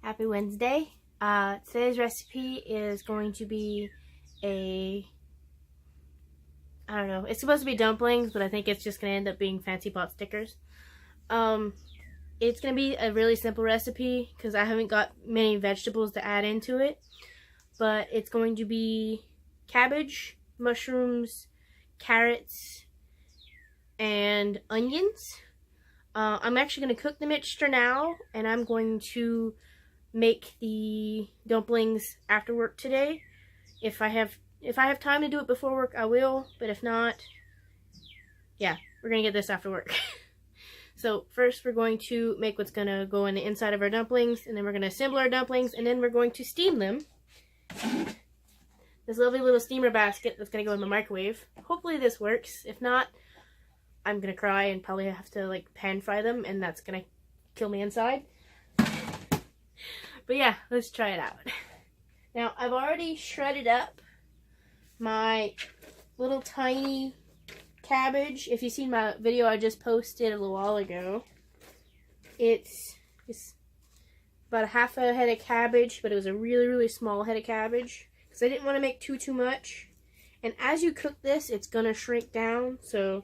Happy Wednesday. Today's recipe is going to be I don't know, it's supposed to be dumplings, but I think it's just going to end up being fancy pot stickers. It's going to be a really simple recipe because I haven't got many vegetables to add into it. But it's going to be cabbage, mushrooms, carrots, and onions. I'm actually going to cook the mixture now, and I'm going to make the dumplings after work today. If I have time to do it before work, I will, but if not, yeah, we're going to get this after work. So first we're going to make what's going to go in the inside of our dumplings, and then we're going to assemble our dumplings, and then we're going to steam them. This lovely little steamer basket that's going to go in the microwave. Hopefully this works. If not, I'm going to cry and probably have to like pan fry them, and that's going to kill me inside. But yeah, let's try it out. Now, I've already shredded up my little tiny cabbage. If you've seen my video I just posted a little while ago, it's about a half a head of cabbage, but it was a really small head of cabbage because I didn't want to make too much. And as you cook this, it's gonna shrink down, so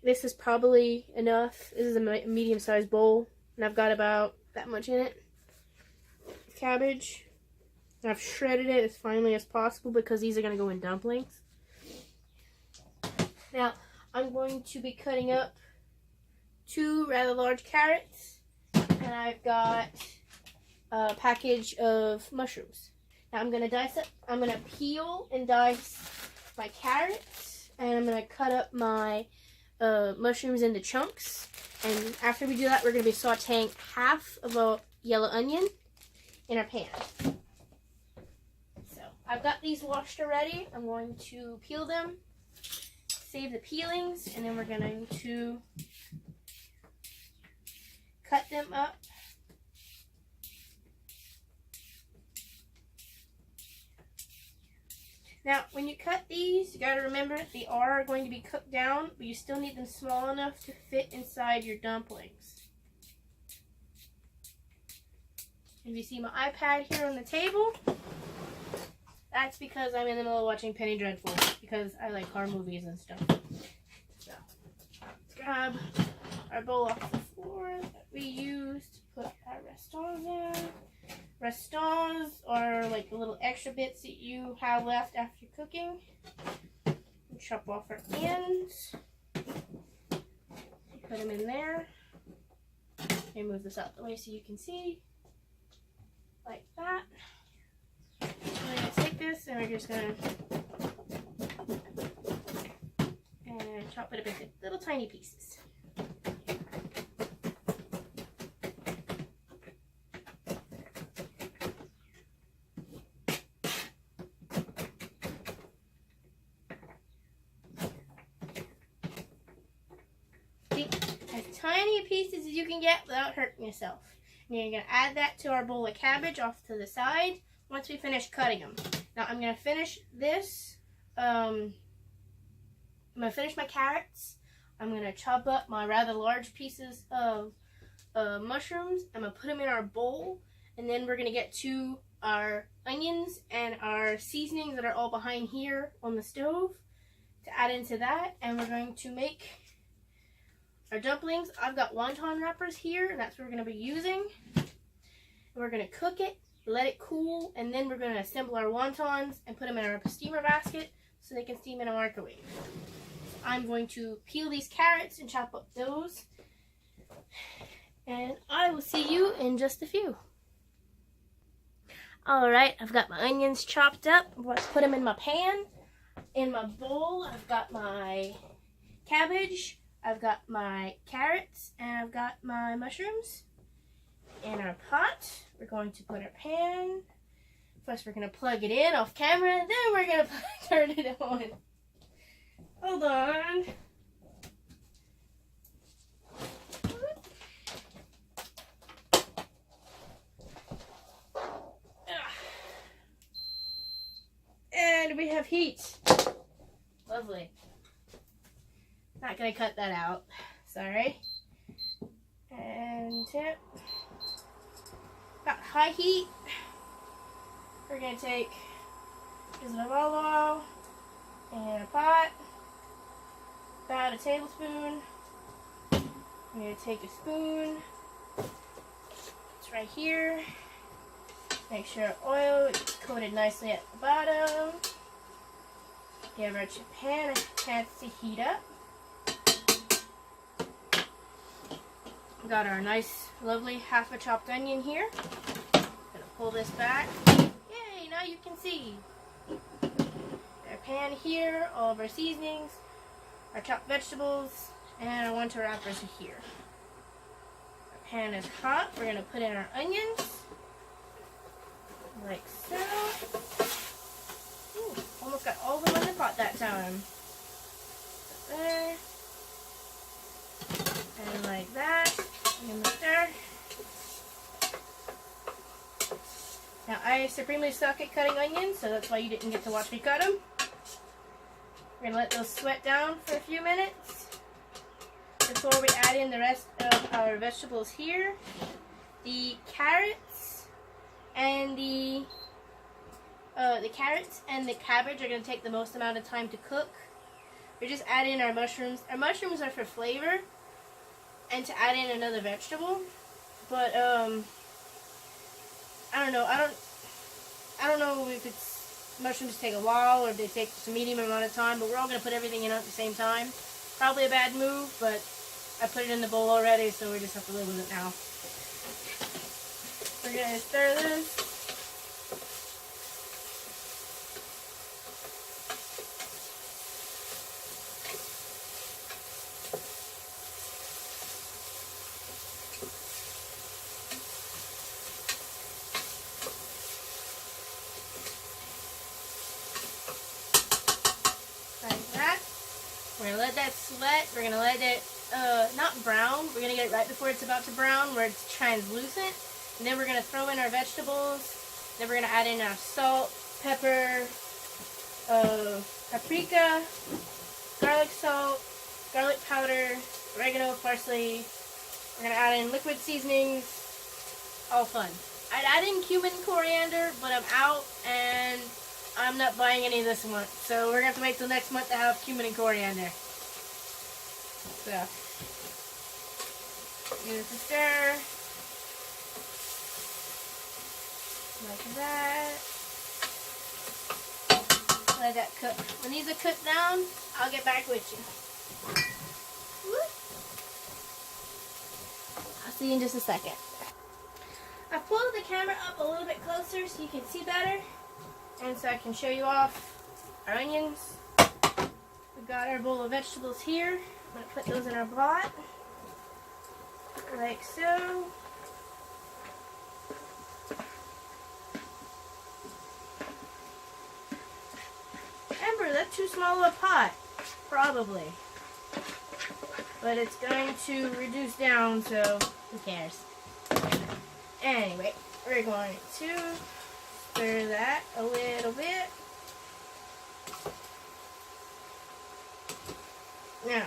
this is probably enough. This is a medium-sized bowl, and I've got about that much in it. Cabbage. I've shredded it as finely as possible because these are going to go in dumplings. Now, I'm going to be cutting up 2 rather large carrots, and I've got a package of mushrooms. Now, I'm going to peel and dice my carrots, and I'm going to cut up my mushrooms into chunks. And after we do that, we're going to be sauteing half of a yellow onion in our pan. So I've got these washed already. I'm going to peel them, save the peelings, and then we're going to cut them up. Now, when you cut these, you gotta remember they are going to be cooked down, but you still need them small enough to fit inside your dumplings. If you see my iPad here on the table, that's because I'm in the middle of watching Penny Dreadful, because I like horror movies and stuff. So, let's grab our bowl off the floor that we used to put our restons in. Restons are like the little extra bits that you have left after cooking. We chop off our ends. Put them in there. And move this out the way so you can see. Like that. We're going to take this and we're just going to chop it up into little tiny pieces. As tiny pieces as you can get without hurting yourself. And you're going to add that to our bowl of cabbage off to the side once we finish cutting them. Now I'm going to finish this. I'm going to finish my carrots. I'm going to chop up my rather large pieces of mushrooms. I'm going to put them in our bowl. And then we're going to get to our onions and our seasonings that are all behind here on the stove to add into that. And we're going to make our dumplings. I've got wonton wrappers here, and that's what we're going to be using. And we're going to cook it, let it cool, and then we're going to assemble our wontons and put them in our steamer basket so they can steam in a microwave. So I'm going to peel these carrots and chop up those. And I will see you in just a few. Alright, I've got my onions chopped up. Let's put them in my pan. In my bowl, I've got my cabbage, I've got my carrots, and I've got my mushrooms. In our pot, we're going to put our pan. First, we're going to plug it in off camera, then we're going to turn it on. Hold on. And we have heat. Lovely. Not gonna cut that out. Sorry. And tip. About high heat. We're going to take just a olive oil in a pot, about a tablespoon. I'm going to take a spoon. It's right here. Make sure oil is coated nicely at the bottom. Give our pan a chance to heat up. Got our nice, lovely half a chopped onion here. Gonna pull this back. Yay, now you can see. Our pan here, all of our seasonings, our chopped vegetables, and our winter wrappers are here. Our pan is hot. We're gonna put in our onions. Like so. Ooh, almost got all of them in the pot that time. There. And like that. And stir. Now I supremely suck at cutting onions, so that's why you didn't get to watch me cut them. We're gonna let those sweat down for a few minutes before we add in the rest of our vegetables here. The carrots and the cabbage are going to take the most amount of time to cook. We're just adding in our mushrooms. Our mushrooms are for flavor and to add in another vegetable. But I don't know. I don't know if it's mushrooms take a while or if they take just a medium amount of time. But we're all going to put everything in at the same time. Probably a bad move, but I put it in the bowl already, so we just have to live with it now. We're going to stir this. Like that. We're going to let that sweat. We're going to let it, not brown. We're going to get it right before it's about to brown, where it's translucent. And then we're going to throw in our vegetables. Then we're going to add in our salt, pepper, paprika, garlic salt, garlic powder, oregano, parsley. We're going to add in liquid seasonings. All fun. I'd add in cumin and coriander, but I'm out and I'm not buying any this month. So we're going to have to wait till next month to have cumin and coriander. So, give this a stir. Like that. Let that cook. When these are cooked down, I'll get back with you. Woo. I'll see you in just a second. I pulled the camera up a little bit closer so you can see better. And so I can show you off our onions. We've got our bowl of vegetables here. I'm going to put those in our pot. Like so. Remember, that's too small of a pot. Probably. But it's going to reduce down, so who cares? Anyway, we're going to stir that a little bit. Now,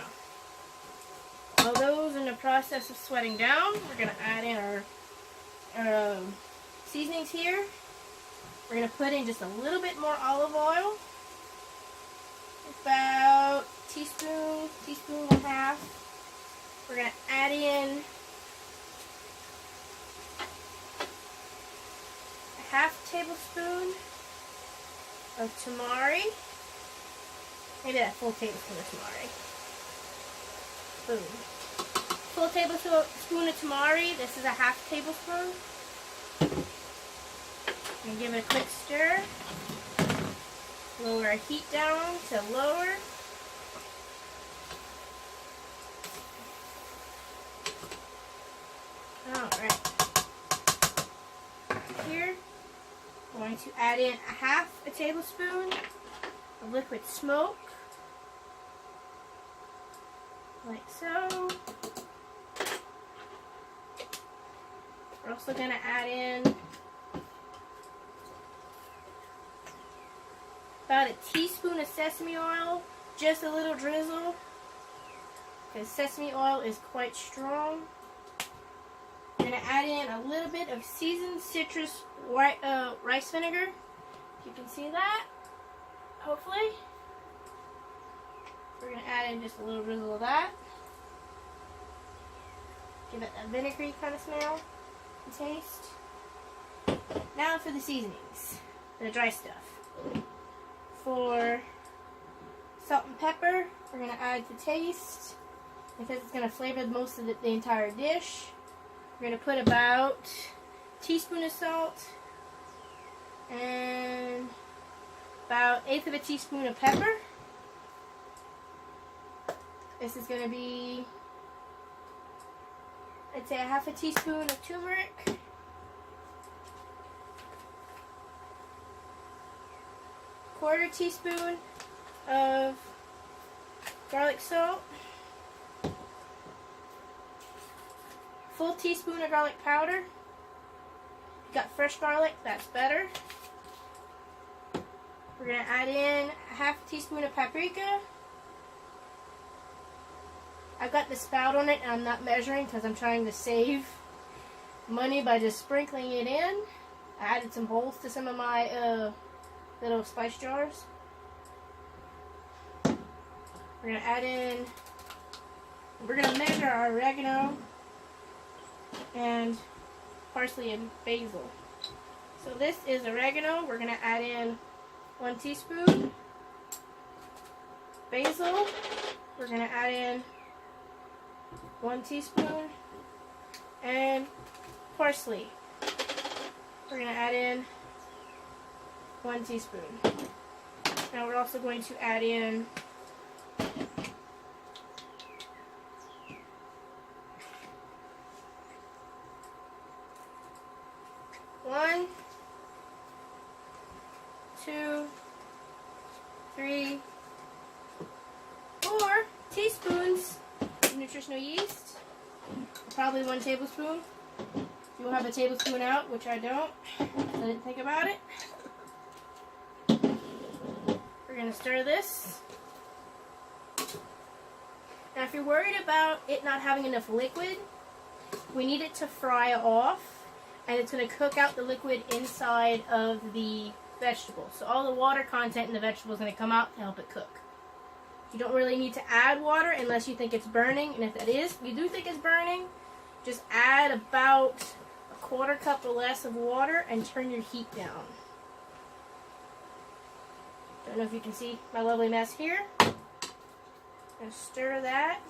while those in the process of sweating down, we're going to add in our seasonings here. We're going to put in just a little bit more olive oil. About teaspoon and a half. We're going to add in a half tablespoon of tamari. Maybe that full tablespoon of tamari. Boom. Full tablespoon of tamari. This is a half tablespoon. And give it a quick stir. Lower our heat down to lower. Alright. Here, I'm going to add in a half a tablespoon of liquid smoke. Like so. We're also going to add in about a teaspoon of sesame oil, just a little drizzle, because sesame oil is quite strong. And going to add in a little bit of seasoned citrus rice vinegar. If you can see that, hopefully. We're going to add in just a little drizzle of that. Give it a vinegary kind of smell and taste. Now for the seasonings, the dry stuff. For salt and pepper, we're going to add to taste, because it's going to flavor most of the entire dish. We're going to put about a teaspoon of salt and about 1/8 of a teaspoon of pepper. This is going to be, I'd say, 1/2 teaspoon of turmeric. 1/4 teaspoon of garlic salt. Full teaspoon of garlic powder. If you got fresh garlic, that's better. We're going to add in 1/2 teaspoon of paprika. I've got the spout on it and I'm not measuring because I'm trying to save money by just sprinkling it in. I added some holes to some of my little spice jars. We're going to add in, we're going to measure our oregano and parsley and basil. So this is oregano. We're going to add in 1 teaspoon. Basil, we're going to add in 1 teaspoon. And parsley, we're going to add in 1 teaspoon. Now we're also going to add in one, 2, 3, 4 teaspoons of nutritional yeast. Probably 1 tablespoon. You'll have a tablespoon out, which I don't. I didn't think about it. We're going to stir this. Now if you're worried about it not having enough liquid, we need it to fry off, and it's going to cook out the liquid inside of the vegetable. So all the water content in the vegetable is going to come out to help it cook. You don't really need to add water unless you think it's burning, and if that is, you do think it's burning, just add about 1/4 cup or less of water and turn your heat down. Don't know if you can see my lovely mess here. Gonna stir that,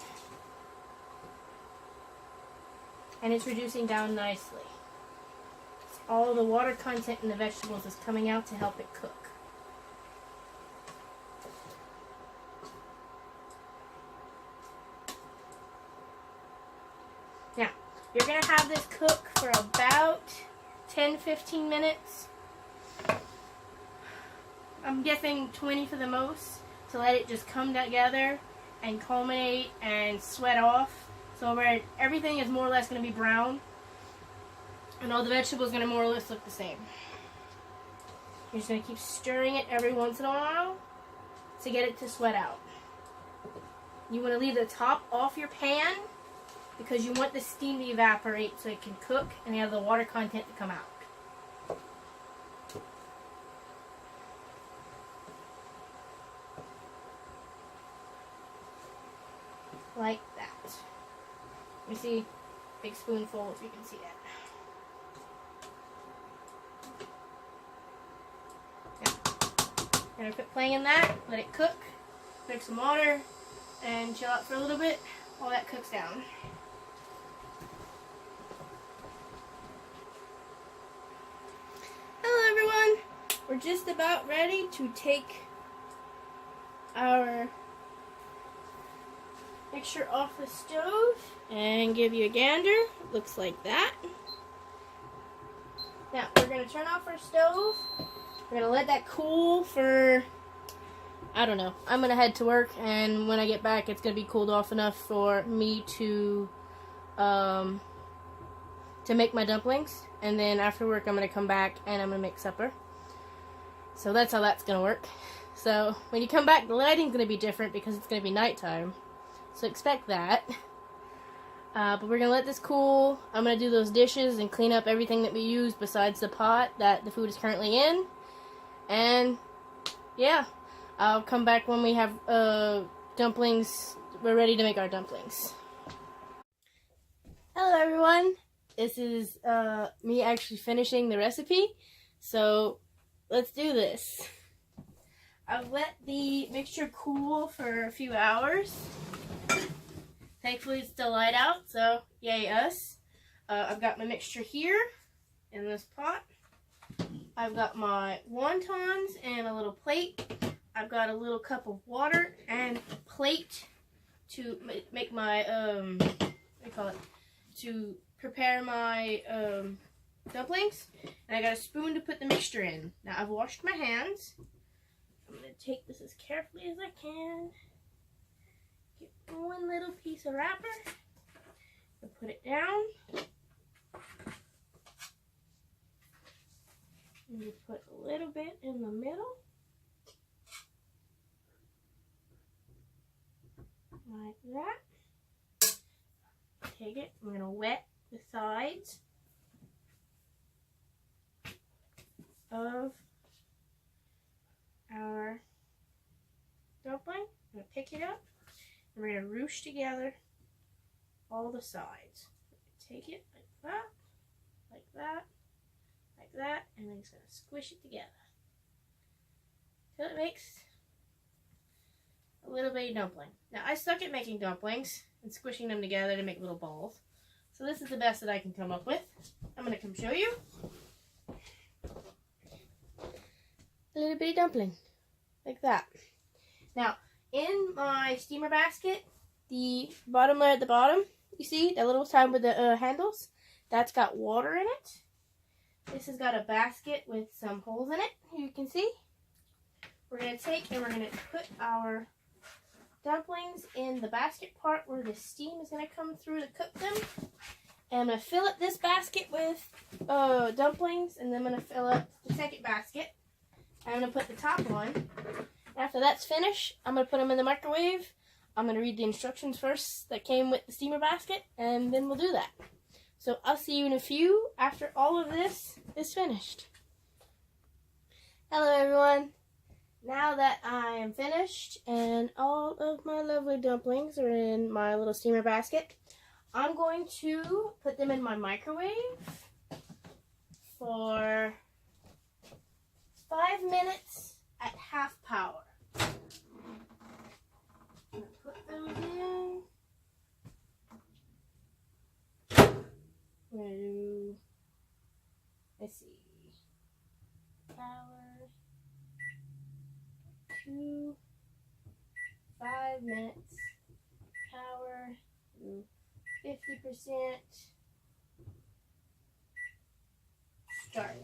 and it's reducing down nicely. All the water content in the vegetables is coming out to help it cook. Now, you're going to have this cook for about 10-15 minutes. I'm guessing 20 for the most, to let it just come together and culminate and sweat off. So where everything is more or less going to be brown, and all the vegetables are going to more or less look the same. You're just going to keep stirring it every once in a while to get it to sweat out. You want to leave the top off your pan because you want the steam to evaporate so it can cook and you have the water content to come out. Like that. Let me see, big spoonful if you can see that. Gonna quit playing in that, let it cook, drink some water, and chill out for a little bit while that cooks down. Hello everyone! We're just about ready to take our mixture off the stove and give you a gander. Looks like that. Now we're going to turn off our stove. We're going to let that cool for, I don't know. I'm going to head to work, and when I get back it's going to be cooled off enough for me to make my dumplings. And then after work I'm going to come back and I'm going to make supper. So that's how that's going to work. So when you come back, the lighting's going to be different because it's going to be nighttime. So expect that. But we're going to let this cool. I'm going to do those dishes and clean up everything that we used besides the pot that the food is currently in. And, yeah, I'll come back when we have dumplings. We're ready to make our dumplings. Hello, everyone. This is me actually finishing the recipe. So, let's do this. I've let the mixture cool for a few hours. Thankfully, it's still light out, so yay us. I've got my mixture here in this pot. I've got my wontons and a little plate. I've got a little cup of water and a plate to make my, what do you call it? To prepare my dumplings. And I got a spoon to put the mixture in. Now, I've washed my hands. I'm going to take this as carefully as I can. Get one little piece of wrapper and put it down. And you put a little bit in the middle. Like that. Take it. I'm going to wet the sides of our dumpling. I'm going to pick it up. And we're going to roosh together all the sides. Take it like that, like that, like that, and then just going to squish it together. So it makes a little bitty dumpling. Now, I suck at making dumplings and squishing them together to make little balls. So this is the best that I can come up with. I'm going to come show you. A little bitty dumpling, like that. Now, in my steamer basket, the bottom layer at the bottom, you see that little side with the handles? That's got water in it. This has got a basket with some holes in it, you can see. We're going to take and we're going to put our dumplings in the basket part where the steam is going to come through to cook them. And I'm going to fill up this basket with dumplings, and then I'm going to fill up the second basket. I'm going to put the top one. After that's finished, I'm going to put them in the microwave. I'm going to read the instructions first that came with the steamer basket, and then we'll do that. So I'll see you in a few after all of this is finished. Hello, everyone. Now that I am finished and all of my lovely dumplings are in my little steamer basket, I'm going to put them in my microwave for 5 minutes at half power. I'm going to put those in. I'm going to do, let's see, power, 5 minutes, power, 50%, start.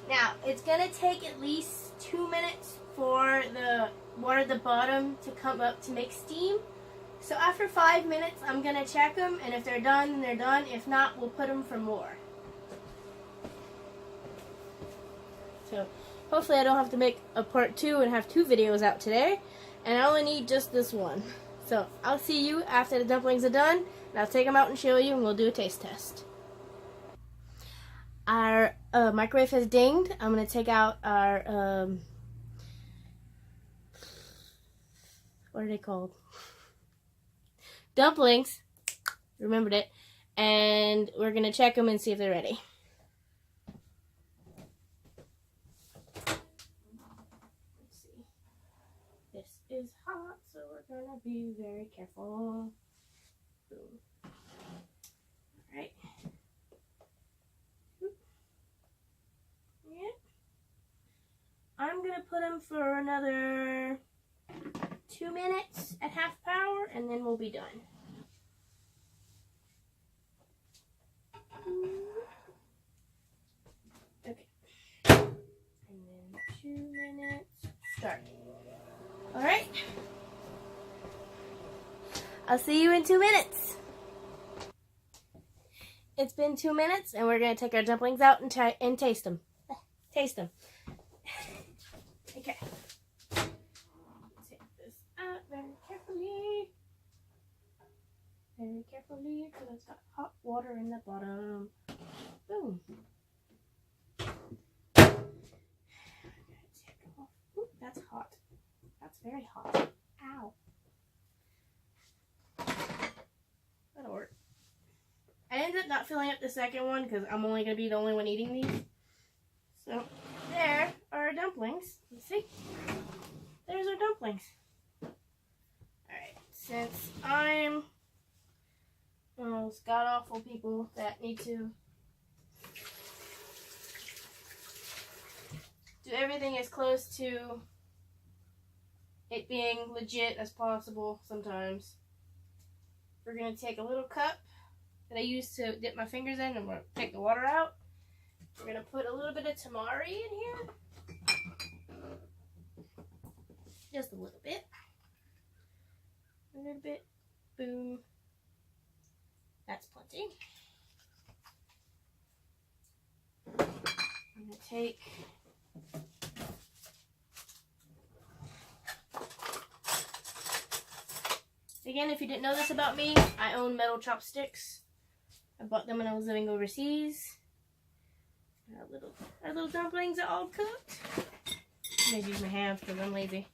Now, it's going to take at least 2 minutes for the water at the bottom to come up to make steam. So after 5 minutes, I'm going to check them, and if they're done, then they're done. If not, we'll put them for more. So hopefully I don't have to make a part 2 and have 2 videos out today. And I only need just this one. So I'll see you after the dumplings are done, and I'll take them out and show you, and we'll do a taste test. Our microwave has dinged. I'm going to take out our, what are they called? Dumplings. Remembered it. And we're going to check them and see if they're ready. Let's see. This is hot, so we're going to be very careful. Boom. Alright. Yeah. I'm going to put them for another 2 minutes at half power, and then we'll be done. Okay. And then 2 minutes, start. Alright. I'll see you in 2 minutes. It's been 2 minutes, and we're going to take our dumplings out and taste them. Taste them. Okay. Take this out very carefully. Very carefully, because it's got hot water in the bottom. Boom. Ooh, that's hot. That's very hot. Ow. That'll work. I ended up not filling up the second one because I'm only going to be the only one eating these. So, there are our dumplings. You see? There's our dumplings. Alright, since I'm one of those god-awful people that need to do everything as close to it being legit as possible sometimes, we're going to take a little cup that I use to dip my fingers in, and I'm going to take the water out. We're going to put a little bit of tamari in here. Just a little bit. A little bit. Boom. That's plenty. I'm going to take again, if you didn't know this about me, I own metal chopsticks. I bought them when I was living overseas. Our little dumplings are all cooked. I'm going to use my hands because I'm lazy.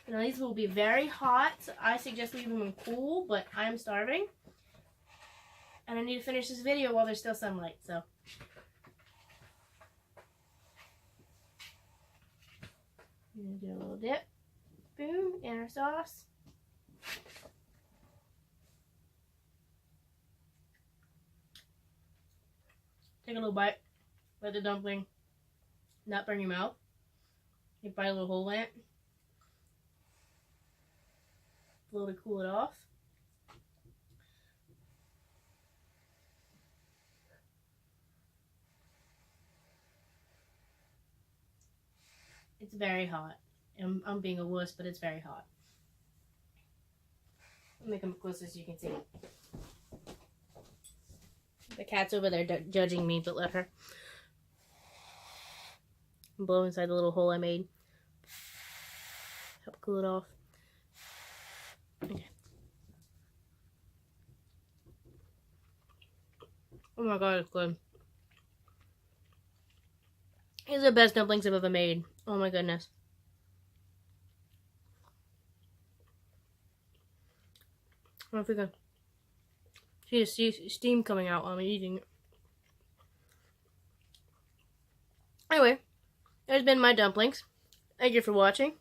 Now these will be very hot, so I suggest leaving them cool, but I'm starving. And I need to finish this video while there's still sunlight, so. I'm going to do a little dip. Boom, in our sauce. Take a little bite. Let the dumpling not burn your mouth. You bite a little hole in it. Blow to cool it off. It's very hot. I'm being a wuss, but it's very hot. I'll make them closer so you can see. The cat's over there judging me, but let her. Blow inside the little hole I made. Help cool it off. Okay. Oh my god, it's good. These are the best dumplings I've ever made. Oh my goodness. I don't know if you can see steam coming out while I'm eating it. Anyway, there's been my dumplings. Thank you for watching.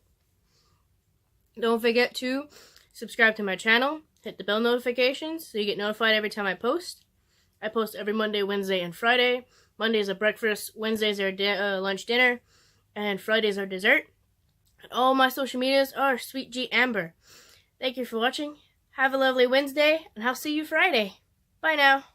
Don't forget to subscribe to my channel. Hit the bell notifications so you get notified every time I post. I post every Monday, Wednesday, and Friday. Mondays are breakfast, Wednesdays are lunch, dinner, and Fridays are dessert. And all my social medias are Sweet G Amber. Thank you for watching. Have a lovely Wednesday, and I'll see you Friday. Bye now.